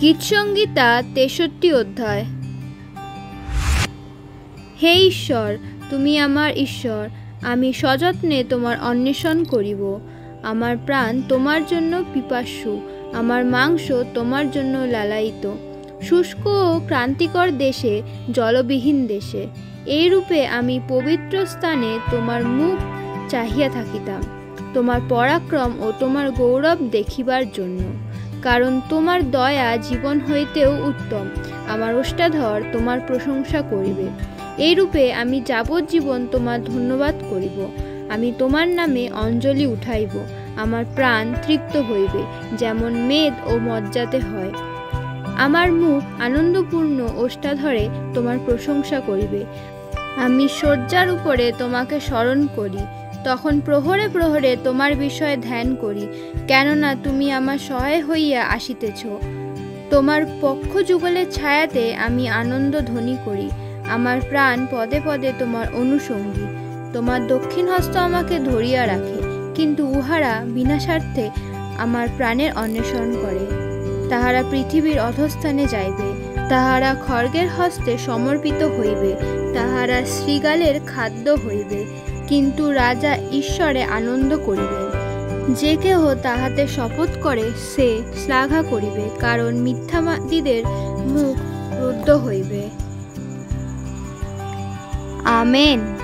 গীতসংহিতা ৬৩ অধ্যায়। হে ঈশ্বর, তুমি আমার ঈশ্বর, আমি সযত্নে তোমার অন্বেষণ করিব। আমার প্রাণ তোমার জন্য পিপাসু, আমার মাংস তোমার জন্য লালায়িত, শুষ্ক ও ক্রান্তিকর দেশে, জলবিহীন দেশে। এইরূপে আমি পবিত্র স্থানে তোমার মুখ চাহিয়া থাকিতাম, তোমার পরাক্রম ও তোমার গৌরব দেখিবার জন্য। কারণ তোমার দয়া জীবন হইতেও উত্তম, আমার ওষ্ঠাধর তোমার প্রশংসা করিবে। এইরূপে আমি যাবজ্জীবন তোমার ধন্যবাদ করিব। আমি তোমার নামে অঞ্জলি উঠাইব, আমার প্রাণ তৃপ্ত হইবে, যেমন মেদ ও মজ্জাতে হয়। আমার মুখ আনন্দপূর্ণ ওষ্ঠাধরে তোমার প্রশংসা করিবে। আমি শয্যার উপরে তোমাকে স্মরণ করি, তখন প্রহরে প্রহরে তোমার বিষয়ে ধ্যান করি, কেননা তুমি আমার সহায় হইয়া আসিতেছ। তোমার পক্ষ যুগলের ছায়াতে আমি আনন্দ ধ্বনি করি, আমার প্রাণ পদে পদে তোমার অনুসঙ্গী। তোমার দক্ষিণ হস্ত আমাকে ধরিয়া রাখে, কিন্তু উহারা বিনাশার্থে আমার প্রাণের অন্বেষণ করে। তাহারা পৃথিবীর অধস্থানে যাইবে, তাহারা খড়গের হস্তে সমর্পিত হইবে, তাহারা শৃগালের খাদ্য হইবে, কিন্তু রাজা ঈশ্বরে আনন্দ করিবেন। যে কেহ তাহাতে শপথ করে সে শ্লাঘা করিবে, কারণ মিথ্যাবাদীদের মুখ রুদ্ধ হইবে। আমেন।